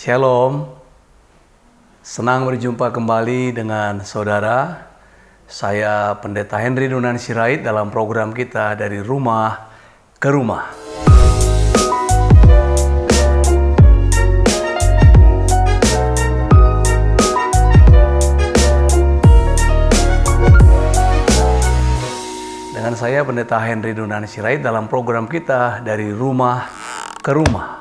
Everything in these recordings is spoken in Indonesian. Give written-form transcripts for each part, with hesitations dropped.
Shalom, senang berjumpa kembali dengan saudara. Saya Pendeta Henry Dunan Sirait dalam program kita dari rumah ke rumah. Dengan saya Pendeta Henry Dunan Sirait dalam program kita dari rumah ke rumah.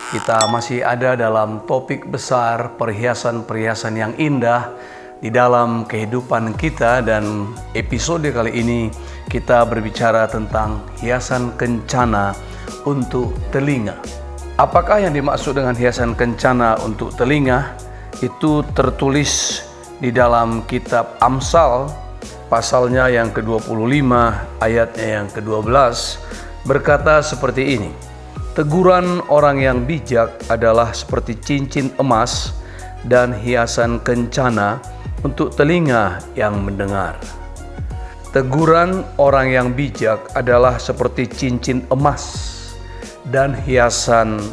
Kita masih ada dalam topik besar perhiasan-perhiasan yang indah di dalam kehidupan kita, dan episode kali ini kita berbicara tentang hiasan kencana untuk telinga. Apakah yang dimaksud dengan hiasan kencana untuk telinga? Itu tertulis di dalam kitab Amsal, pasalnya yang ke-25, ayatnya yang ke-12, berkata seperti ini. Teguran orang yang bijak adalah seperti cincin emas dan hiasan kencana untuk telinga yang mendengar. Teguran orang yang bijak adalah seperti cincin emas dan hiasan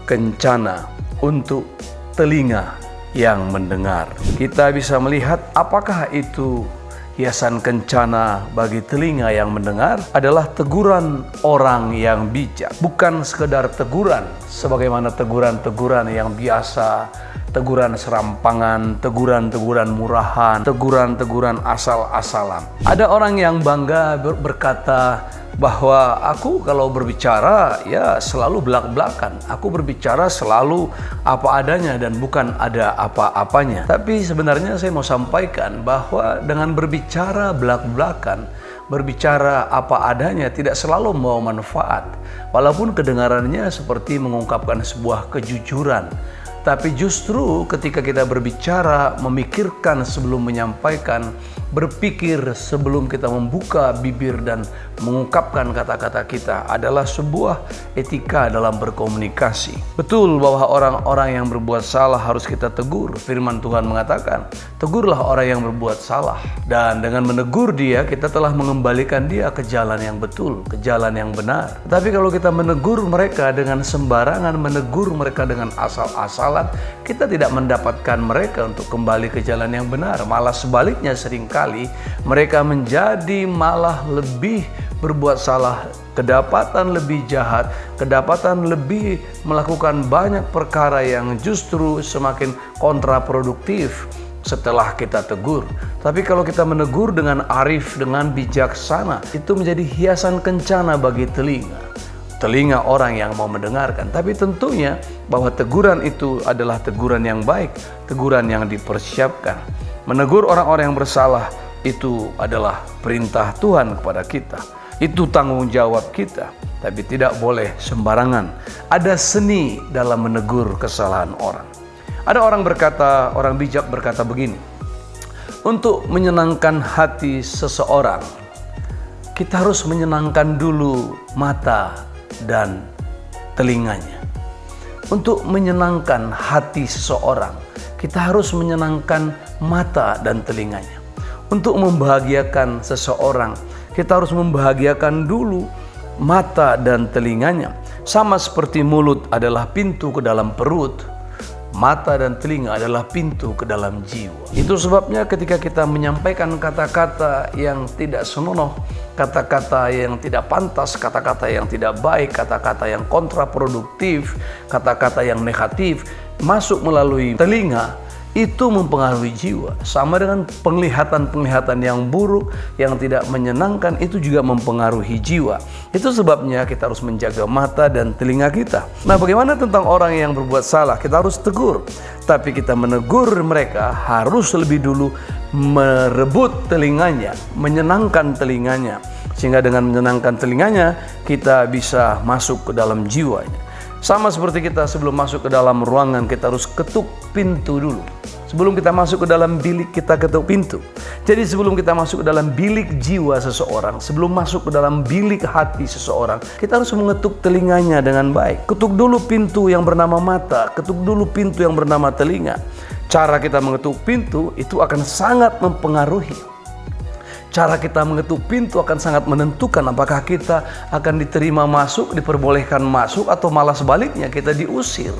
kencana untuk telinga yang mendengar. Kita bisa melihat apakah itu hiasan kencana bagi telinga yang mendengar adalah teguran orang yang bijak. Bukan sekedar teguran sebagaimana teguran-teguran yang biasa, teguran serampangan, teguran-teguran murahan, teguran-teguran asal-asalan. Ada orang yang bangga berkata bahwa aku kalau berbicara ya selalu belak-belakan. Aku berbicara selalu apa adanya dan bukan ada apa-apanya. Tapi sebenarnya saya mau sampaikan bahwa dengan berbicara belak-belakan, berbicara apa adanya tidak selalu membawa manfaat. Walaupun kedengarannya seperti mengungkapkan sebuah kejujuran. Tapi justru ketika kita berbicara, memikirkan sebelum menyampaikan, berpikir sebelum kita membuka bibir dan mengungkapkan kata-kata kita adalah sebuah etika dalam berkomunikasi. Betul bahwa orang-orang yang berbuat salah harus kita tegur. Firman Tuhan mengatakan, tegurlah orang yang berbuat salah. Dan dengan menegur dia, kita telah mengembalikan dia ke jalan yang betul, ke jalan yang benar. Tapi kalau kita menegur mereka dengan sembarangan, menegur mereka dengan asal-asalan, kita tidak mendapatkan mereka untuk kembali ke jalan yang benar. Malah sebaliknya seringkali mereka menjadi malah lebih berbuat salah, kedapatan lebih jahat, kedapatan lebih melakukan banyak perkara yang justru semakin kontraproduktif setelah kita tegur. Tapi kalau kita menegur dengan arif, dengan bijaksana, itu menjadi hiasan kencana bagi telinga orang yang mau mendengarkan. Tapi tentunya bahwa teguran itu adalah teguran yang baik, teguran yang dipersiapkan. Menegur orang-orang yang bersalah itu adalah perintah Tuhan kepada kita. Itu tanggung jawab kita, tapi tidak boleh sembarangan. Ada seni dalam menegur kesalahan orang. Ada orang bijak berkata begini, untuk menyenangkan hati seseorang, kita harus menyenangkan dulu mata dan telinganya. Untuk menyenangkan hati seseorang, kita harus menyenangkan mata dan telinganya. Untuk membahagiakan seseorang, kita harus membahagiakan dulu mata dan telinganya. Sama seperti mulut adalah pintu ke dalam perut, mata dan telinga adalah pintu ke dalam jiwa. Itu sebabnya ketika kita menyampaikan kata-kata yang tidak senonoh, kata-kata yang tidak pantas, kata-kata yang tidak baik, kata-kata yang kontraproduktif, kata-kata yang negatif masuk melalui telinga, itu mempengaruhi jiwa. Sama dengan penglihatan-penglihatan yang buruk, yang tidak menyenangkan, itu juga mempengaruhi jiwa. Itu sebabnya kita harus menjaga mata dan telinga kita. Nah, bagaimana tentang orang yang berbuat salah? Kita harus tegur. Tapi kita menegur mereka harus lebih dulu merebut telinganya, menyenangkan telinganya. Sehingga dengan menyenangkan telinganya, kita bisa masuk ke dalam jiwanya. Sama seperti kita sebelum masuk ke dalam ruangan, kita harus ketuk pintu dulu. Sebelum kita masuk ke dalam bilik, kita ketuk pintu. Jadi sebelum kita masuk ke dalam bilik jiwa seseorang, sebelum masuk ke dalam bilik hati seseorang, kita harus mengetuk telinganya dengan baik. Ketuk dulu pintu yang bernama mata, ketuk dulu pintu yang bernama telinga. Cara kita mengetuk pintu itu akan sangat mempengaruhi. Cara kita mengetuk pintu akan sangat menentukan apakah kita akan diterima masuk, diperbolehkan masuk, atau malah sebaliknya kita diusir.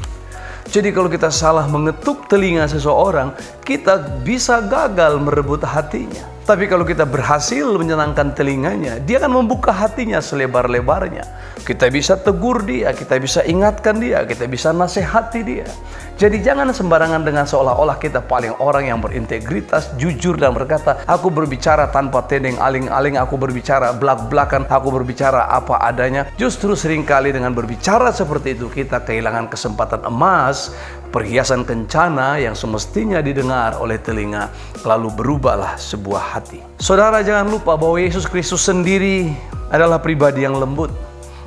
Jadi kalau kita salah mengetuk telinga seseorang, kita bisa gagal merebut hatinya. Tapi kalau kita berhasil menyenangkan telinganya, dia akan membuka hatinya selebar-lebarnya. Kita bisa tegur dia, kita bisa ingatkan dia, kita bisa nasihati dia. Jadi jangan sembarangan dengan seolah-olah kita paling orang yang berintegritas, jujur dan berkata, aku berbicara tanpa tedeng aling-aling, aku berbicara belak-belakan, aku berbicara apa adanya. Justru seringkali dengan berbicara seperti itu kita kehilangan kesempatan emas, perhiasan kencana yang semestinya didengar oleh telinga, lalu berubahlah sebuah hati. Saudara, jangan lupa bahwa Yesus Kristus sendiri adalah pribadi yang lembut.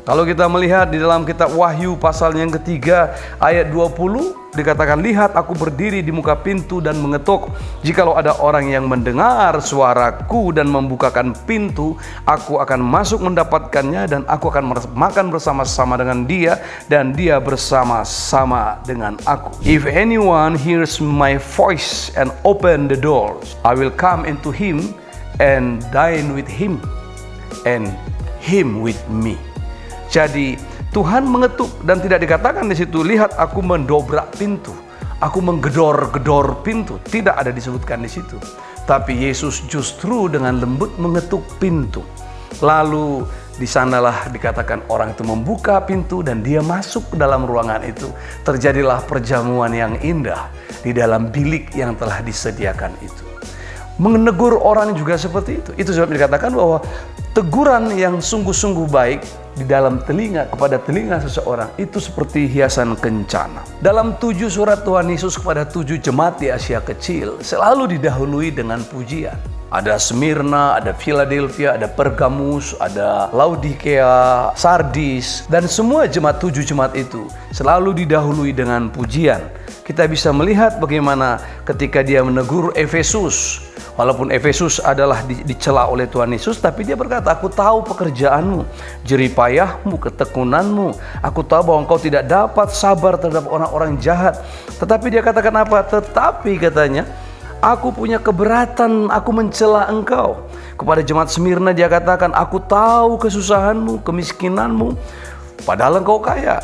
Kalau kita melihat di dalam kitab Wahyu pasal yang ketiga ayat 20 dikatakan, lihat aku berdiri di muka pintu dan mengetuk. Jikalau ada orang yang mendengar suaraku dan membukakan pintu, aku akan masuk mendapatkannya dan aku akan makan bersama-sama dengan dia dan dia bersama-sama dengan aku. If anyone hears my voice and open the doors, I will come into him and dine with him and him with me. Jadi Tuhan mengetuk dan tidak dikatakan di situ, lihat aku mendobrak pintu, aku menggedor-gedor pintu. Tidak ada disebutkan di situ. Tapi Yesus justru dengan lembut mengetuk pintu. Lalu di sanalah dikatakan orang itu membuka pintu dan dia masuk ke dalam ruangan itu. Terjadilah perjamuan yang indah di dalam bilik yang telah disediakan itu. Menegur orang juga seperti itu. Itu sebab dikatakan bahwa teguran yang sungguh-sungguh baik di dalam telinga kepada telinga seseorang itu seperti hiasan kencana. Dalam 7 surat Tuhan Yesus kepada 7 jemaat di Asia Kecil selalu didahului dengan pujian. Ada Smyrna, ada Philadelphia, ada Pergamus, ada Laodikea, Sardis, dan semua jemaat 7 jemaat itu selalu didahului dengan pujian. Kita bisa melihat bagaimana ketika dia menegur Efesus. Walaupun Efesus adalah dicela oleh Tuhan Yesus, tapi dia berkata, aku tahu pekerjaanmu, jeripayahmu, ketekunanmu. Aku tahu bahwa engkau tidak dapat sabar terhadap orang-orang jahat. Tetapi dia katakan apa? Tetapi katanya, aku punya keberatan, aku mencela engkau. Kepada jemaat Smyrna dia katakan, aku tahu kesusahanmu, kemiskinanmu, padahal engkau kaya.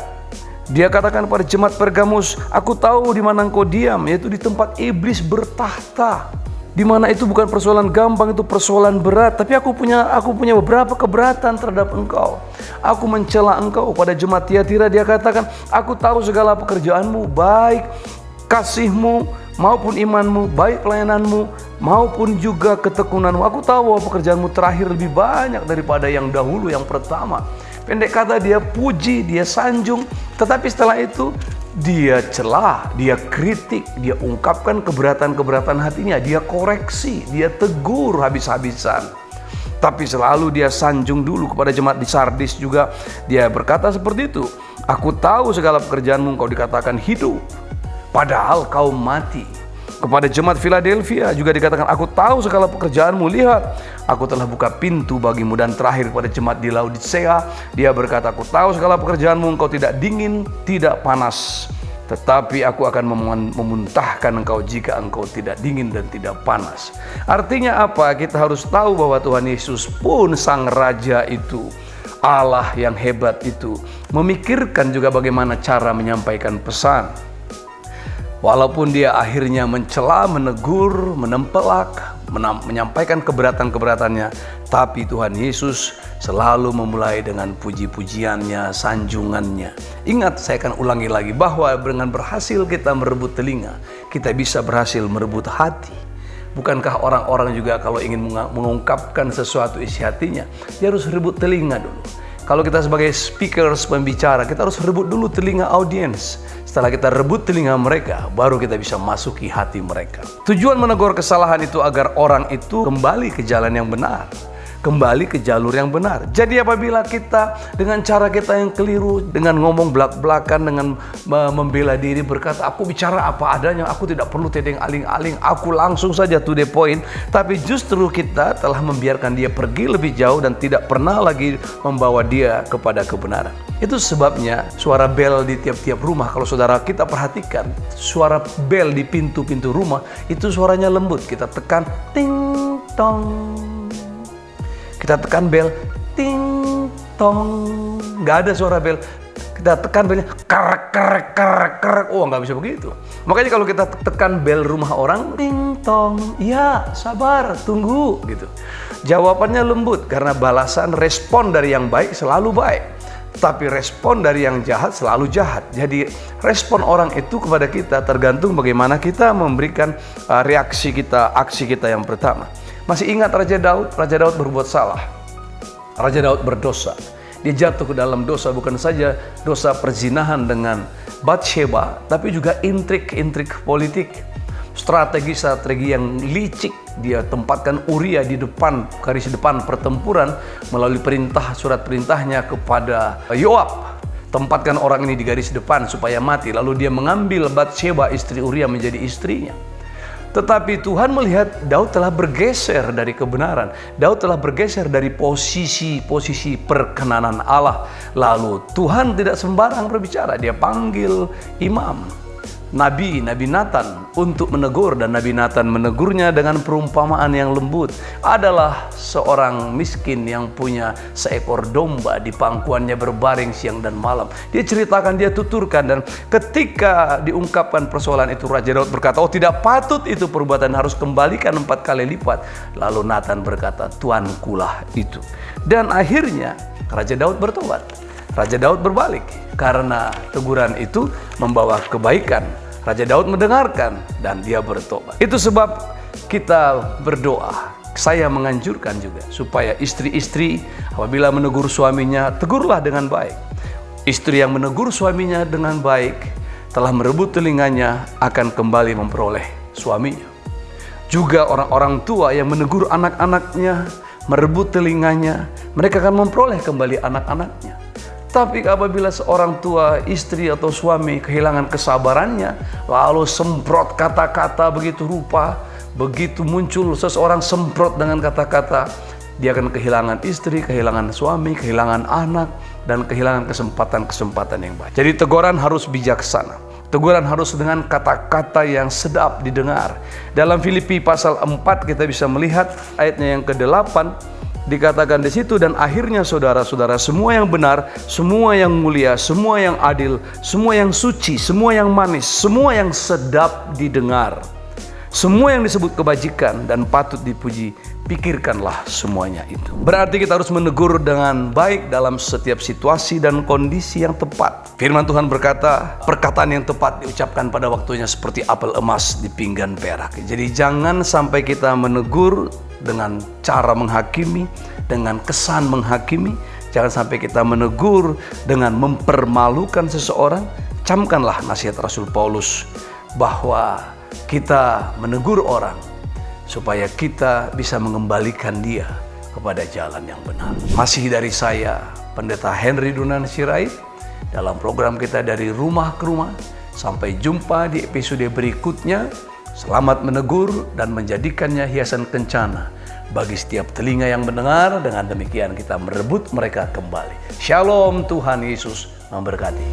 Dia katakan pada jemaat Pergamus, aku tahu di mana engkau diam, yaitu di tempat iblis bertahta. Di mana itu bukan persoalan gampang, itu persoalan berat. Tapi aku punya beberapa keberatan terhadap engkau. Aku mencela engkau. Pada jemaat Tiatira dia katakan, aku tahu segala pekerjaanmu, baik kasihmu maupun imanmu, baik pelayananmu maupun juga ketekunanmu. Aku tahu bahwa pekerjaanmu terakhir lebih banyak daripada yang dahulu, yang pertama. Pendek kata, dia puji, dia sanjung. Tetapi setelah itu dia celah, dia kritik, dia ungkapkan keberatan-keberatan hatinya, dia koreksi, dia tegur habis-habisan. Tapi selalu dia sanjung dulu. Kepada jemaat di Sardis juga dia berkata seperti itu. Aku tahu segala pekerjaanmu, engkau dikatakan hidup, padahal kau mati. Kepada jemaat Philadelphia juga dikatakan, aku tahu segala pekerjaanmu, lihat aku telah buka pintu bagimu. Dan terakhir pada jemaat di Laodicea dia berkata, aku tahu segala pekerjaanmu, engkau tidak dingin, tidak panas, tetapi aku akan memuntahkan engkau jika engkau tidak dingin dan tidak panas. Artinya apa? Kita harus tahu bahwa Tuhan Yesus pun sang Raja itu, Allah yang hebat itu, memikirkan juga bagaimana cara menyampaikan pesan. Walaupun dia akhirnya mencela, menegur, menempelak, menyampaikan keberatan-keberatannya, tapi Tuhan Yesus selalu memulai dengan puji-pujiannya, sanjungannya. Ingat, saya akan ulangi lagi bahwa dengan berhasil kita merebut telinga, kita bisa berhasil merebut hati. Bukankah orang-orang juga kalau ingin mengungkapkan sesuatu isi hatinya, dia harus rebut telinga dulu. Kalau kita sebagai speakers, pembicara, kita harus rebut dulu telinga audiens. Setelah kita rebut telinga mereka, baru kita bisa masuki hati mereka. Tujuan menegur kesalahan itu agar orang itu kembali ke jalan yang benar, kembali ke jalur yang benar. Jadi apabila kita dengan cara kita yang keliru, dengan ngomong belak-belakan, dengan membela diri, berkata aku bicara apa adanya, aku tidak perlu tedeng aling-aling, aku langsung saja to the point, tapi justru kita telah membiarkan dia pergi lebih jauh dan tidak pernah lagi membawa dia kepada kebenaran. Itu sebabnya suara bel di tiap-tiap rumah, kalau saudara kita perhatikan, suara bel di pintu-pintu rumah itu suaranya lembut. Kita tekan ting tong, kita tekan bel ting tong, nggak ada suara bel kita tekan belnya, kerek, kerek, kerek, kerek. Oh, nggak bisa begitu. Makanya kalau kita tekan bel rumah orang, ting tong, ya sabar, tunggu gitu. Jawabannya lembut karena balasan respon dari yang baik selalu baik. Tapi respon dari yang jahat selalu jahat. Jadi respon orang itu kepada kita tergantung bagaimana kita memberikan reaksi kita, aksi kita yang pertama. Masih ingat Raja Daud? Raja Daud berbuat salah. Raja Daud berdosa. Dia jatuh ke dalam dosa, bukan saja dosa perzinahan dengan Batsheba, tapi juga intrik-intrik politik. Strategi-strategi yang licik. Dia tempatkan Uria di depan, garis depan pertempuran melalui surat perintahnya kepada Yoab. Tempatkan orang ini di garis depan supaya mati. Lalu dia mengambil Batsheba, istri Uria, menjadi istrinya. Tetapi Tuhan melihat Daud telah bergeser dari kebenaran. Daud telah bergeser dari posisi perkenanan Allah. Lalu Tuhan tidak sembarang berbicara. Dia panggil imam, Nabi Nathan untuk menegur, dan Nabi Nathan menegurnya dengan perumpamaan yang lembut. Adalah seorang miskin yang punya seekor domba, di pangkuannya berbaring siang dan malam. Dia ceritakan, dia tuturkan, dan ketika diungkapkan persoalan itu, Raja Daud berkata, oh tidak patut itu perbuatan, harus kembalikan 4 kali lipat. Lalu Nathan berkata, tuankulah itu. Dan akhirnya Raja Daud bertobat. Raja Daud berbalik karena teguran itu membawa kebaikan. Raja Daud mendengarkan dan dia bertobat. Itu sebab kita berdoa. Saya menganjurkan juga supaya istri-istri apabila menegur suaminya, tegurlah dengan baik. Istri yang menegur suaminya dengan baik telah merebut telinganya, akan kembali memperoleh suaminya. Juga orang-orang tua yang menegur anak-anaknya, merebut telinganya, mereka akan memperoleh kembali anak-anaknya. Tapi apabila seorang tua, istri atau suami kehilangan kesabarannya, lalu semprot kata-kata begitu rupa, begitu muncul seseorang semprot dengan kata-kata, dia akan kehilangan istri, kehilangan suami, kehilangan anak, dan kehilangan kesempatan-kesempatan yang baik. Jadi teguran harus bijaksana. Teguran harus dengan kata-kata yang sedap didengar. Dalam Filipi pasal 4 kita bisa melihat ayatnya yang ke-8, dikatakan di situ, dan akhirnya saudara-saudara, semua yang benar, semua yang mulia, semua yang adil, semua yang suci, semua yang manis, semua yang sedap didengar, semua yang disebut kebajikan dan patut dipuji, pikirkanlah semuanya itu. Berarti kita harus menegur dengan baik dalam setiap situasi dan kondisi yang tepat. Firman Tuhan berkata, perkataan yang tepat diucapkan pada waktunya seperti apel emas di pinggan perak. Jadi jangan sampai kita menegur dengan cara menghakimi, dengan kesan menghakimi. Jangan sampai kita menegur dengan mempermalukan seseorang. Camkanlah nasihat Rasul Paulus bahwa kita menegur orang supaya kita bisa mengembalikan dia kepada jalan yang benar. Masih dari saya, Pendeta Henry Dunan Sirait, dalam program kita dari rumah ke rumah. Sampai jumpa di episode berikutnya. Selamat menegur dan menjadikannya hiasan kencana bagi setiap telinga yang mendengar. Dengan demikian kita merebut mereka kembali. Shalom, Tuhan Yesus memberkati.